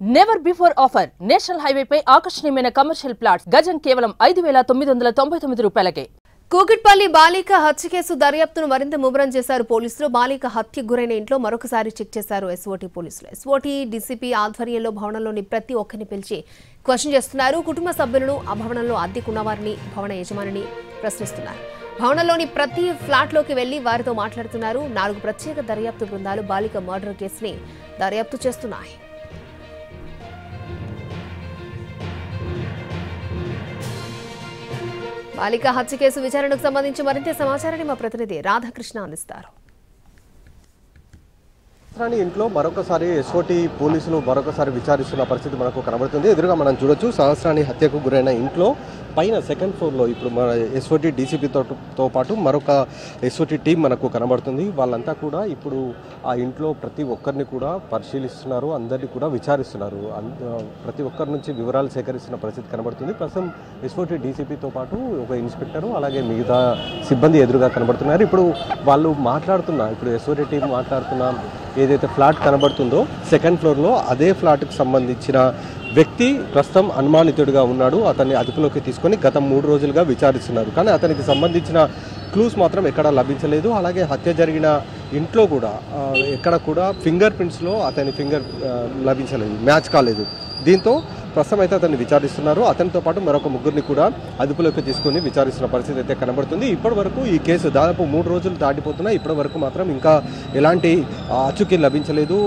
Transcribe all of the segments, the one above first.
Never before offer national హైవేపై ఆకర్షణీయమైన commercial plots గజం కేవలం 5,999 రూపాయలకే. కూకట్పల్లి బాలిక హత్య కేసు దర్యాప్తును మరింత ముమ్మరం చేశారు పోలీసులు. బాలిక హత్యకు గురైన ఇంట్లో మరొకసారి చెక్ చేశారు ఎస్ఓటీ పోలీసులు. ఎస్ఓటీ డీసీపీ ఆధ్వర్యంలో భవనంలోని ప్రతి ఒక్కరిని పిలిచి క్వశ్చన్ చేస్తున్నారు. కుటుంబ సభ్యులను ఆ భవనంలో అద్దెకున్న వారిని భవన యజమానిని ప్రశ్నిస్తున్నారు. భవనంలోని ప్రతి ఫ్లాట్లోకి వెళ్లి వారితో మాట్లాడుతున్నారు. 4 ప్రత్యేక దర్యాప్తు బృందాలు బాలిక మర్డర్ కేసుని దర్యాప్తు చేస్తున్నాయి. బాలిక హత్య కేసు విచారణకు సంబంధించి మరింత సమాచారాన్ని మా ప్రతినిధి రాధాకృష్ణ అందిస్తారు. ఇంట్లో మరొకసారి ఎస్ఓటీ పోలీసులు మరొకసారి విచారిస్తున్న పరిస్థితి మనకు కనబడుతుంది. ఎదురుగా మనం చూడొచ్చు, సహస్రాని హత్యకు గురైన ఇంట్లో పైన సెకండ్ ఫ్లోర్లో ఇప్పుడు మన ఎస్ఓటీ డీసీపీతో పాటు మరొక ఎస్ఓటీ టీం మనకు కనబడుతుంది. వాళ్ళంతా కూడా ఇప్పుడు ఆ ఇంట్లో ప్రతి ఒక్కరిని కూడా పరిశీలిస్తున్నారు, అందరినీ కూడా విచారిస్తున్నారు. ప్రతి ఒక్కరి నుంచి వివరాలు సేకరిస్తున్న పరిస్థితి కనబడుతుంది. ప్రస్తుతం ఎస్ఓటీ డీసీపీతో పాటు ఒక ఇన్స్పెక్టరు అలాగే మిగతా సిబ్బంది ఎదురుగా కనబడుతున్నారు. ఇప్పుడు వాళ్ళు ఇప్పుడు ఎస్ఓటీ టీం మాట్లాడుతున్న ఏదైతే ఫ్లాట్ కనబడుతుందో సెకండ్ ఫ్లోర్లో అదే ఫ్లాట్కి సంబంధించిన వ్యక్తి ప్రస్తుతం అనుమానితుడిగా ఉన్నాడు. అతన్ని అదుపులోకి తీసుకొని గత 3 రోజులుగా విచారిస్తున్నారు. కానీ అతనికి సంబంధించిన క్లూస్ మాత్రం ఎక్కడా లభించలేదు. అలాగే హత్య జరిగిన ఇంట్లో కూడా ఎక్కడ కూడా ఫింగర్ ప్రింట్స్లో అతని ఫింగర్ లభించలేదు, మ్యాచ్ కాలేదు. దీంతో ప్రస్తుతం అయితే అతన్ని విచారిస్తున్నారు. అతనితో పాటు మరొక 3 కూడా అదుపులోకి తీసుకొని విచారిస్తున్న పరిస్థితి అయితే కనబడుతుంది. ఇప్పటి వరకు ఈ కేసు దాదాపు 3 రోజులు దాటిపోతున్నా ఇప్పటి వరకు మాత్రం ఇంకా ఎలాంటి ఆచూకీ లభించలేదు.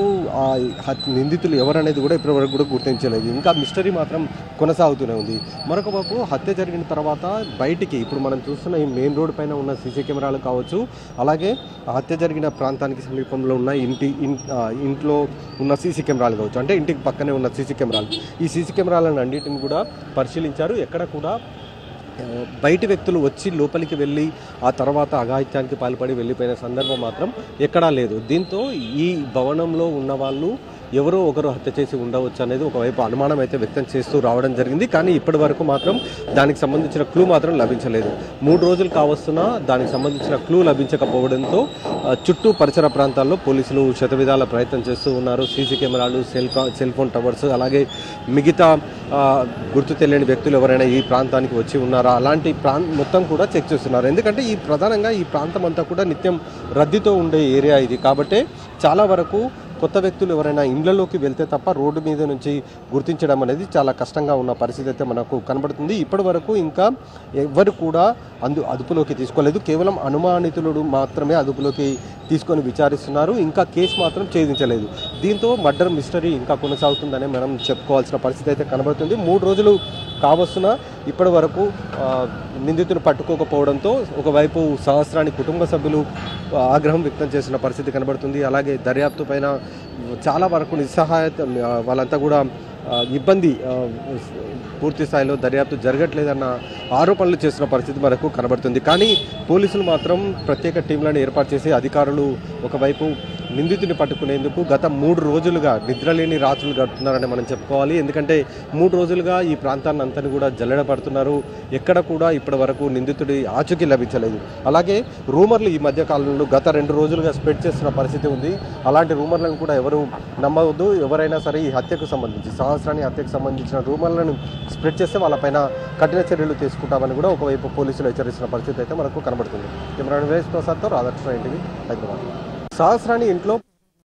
నిందితులు ఎవరనేది కూడా ఇప్పటి వరకు కూడా గుర్తించలేదు. ఇంకా మిస్టరీ మాత్రం కొనసాగుతూనే ఉంది. మరొక వైపు హత్య జరిగిన తర్వాత బయటికి ఇప్పుడు మనం చూస్తున్న ఈ మెయిన్ రోడ్ పైన ఉన్న సీసీ కెమెరాలు కావచ్చు, అలాగే హత్య జరిగిన ప్రాంతానికి సమీపంలో ఉన్న ఇంట్లో ఉన్న సీసీ కెమెరాలు కావచ్చు, అంటే ఇంటికి పక్కనే ఉన్న సీసీ కెమెరాలు, ఈ సీసీ కెమెరాలను అన్నిటిని కూడా పరిశీలించారు. ఎక్కడ కూడా బయటి వ్యక్తులు వచ్చి లోపలికి వెళ్ళి ఆ తర్వాత అఘాయిత్యానికి పాల్పడి వెళ్ళిపోయిన సందర్భం మాత్రం ఎక్కడా లేదు. దీంతో ఈ భవనంలో ఉన్న వాళ్ళు ఎవరో ఒకరు హత్య చేసి ఉండవచ్చు అనేది ఒకవైపు అనుమానం అయితే వ్యక్తం చేస్తూ రావడం జరిగింది. కానీ ఇప్పటి వరకు మాత్రం దానికి సంబంధించిన క్లూ మాత్రం లభించలేదు. 3 రోజులు కావస్తున్నా దానికి సంబంధించిన క్లూ లభించకపోవడంతో చుట్టూ పరిసర ప్రాంతాల్లో పోలీసులు శతవిధాల ప్రయత్నం చేస్తూ ఉన్నారు. సీసీ కెమెరాలు, సెల్ ఫోన్ టవర్స్, అలాగే మిగతా గుర్తు తెలియని వ్యక్తులు ఎవరైనా ఈ ప్రాంతానికి వచ్చి ఉన్నారా అలాంటి మొత్తం కూడా చెక్ చేస్తున్నారు. ఎందుకంటే ప్రధానంగా ఈ ప్రాంతం అంతా కూడా నిత్యం రద్దీతో ఉండే ఏరియా ఇది. కాబట్టి చాలా వరకు కొత్త వ్యక్తులు ఎవరైనా ఇండ్లలోకి వెళ్తే తప్ప రోడ్డు మీద నుంచి గుర్తించడం అనేది చాలా కష్టంగా ఉన్న పరిస్థితి అయితే మనకు కనబడుతుంది. ఇప్పటి వరకు ఇంకా ఎవరు కూడా అదుపులోకి తీసుకోలేదు. కేవలం అనుమానితులు మాత్రమే అదుపులోకి తీసుకొని విచారిస్తున్నారు. ఇంకా కేసు మాత్రం ఛేదించలేదు. దీంతో మర్డర్ మిస్టరీ ఇంకా కొనసాగుతుందని మనం చెప్పుకోవాల్సిన పరిస్థితి అయితే కనబడుతుంది. 3 రోజులు కావస్తున్నా ఇప్పటి వరకు నిందితులు పట్టుకోకపోవడంతో ఒకవైపు సహస్రాని కుటుంబ సభ్యులు ఆగ్రహం వ్యక్తం చేసిన పరిస్థితి కనబడుతుంది. అలాగే దర్యాప్తు పైన చాలా వరకు నిస్సహాయత, వాళ్ళంతా కూడా ఇబ్బంది, పూర్తి స్థాయిలో దర్యాప్తు జరగట్లేదన్న ఆరోపణలు చేస్తున్న పరిస్థితి మనకు కనబడుతుంది. కానీ పోలీసులు మాత్రం ప్రత్యేక టీంలను ఏర్పాటు చేసి అధికారులు ఒకవైపు నిందితుని పట్టుకునేందుకు గత 3 రోజులుగా నిద్రలేని రాత్రులు గడుపుతున్నారని మనం చెప్పుకోవాలి. ఎందుకంటే 3 రోజులుగా ఈ ప్రాంతాన్ని అంతా కూడా జల్లెడ పడుతున్నారు. ఎక్కడ కూడా ఇప్పటి వరకు నిందితుడి ఆచూకీ లభించలేదు. అలాగే రూమర్లు ఈ మధ్య కాలంలో గత 2 రోజులుగా స్ప్రెడ్ చేస్తున్న పరిస్థితి ఉంది. అలాంటి రూమర్లను కూడా ఎవరు నమ్మవద్దు. ఎవరైనా సరే ఈ హత్యకు సంబంధించి, సహస్రాని హత్యకు సంబంధించిన రూమర్లను స్ప్రెడ్ చేస్తే వాళ్ళపైన కఠిన చర్యలు తీసుకుంటామని కూడా ఒకవైపు పోలీసులు హెచ్చరిస్తున్న పరిస్థితి అయితే మనకు కనబడుతుంది. కెమెరా వేస్ ప్రసాద్తో రాధాకృష్ణ, ఎన్టీవీ, హైదరాబాద్. సహస్రాని ఇంట్లో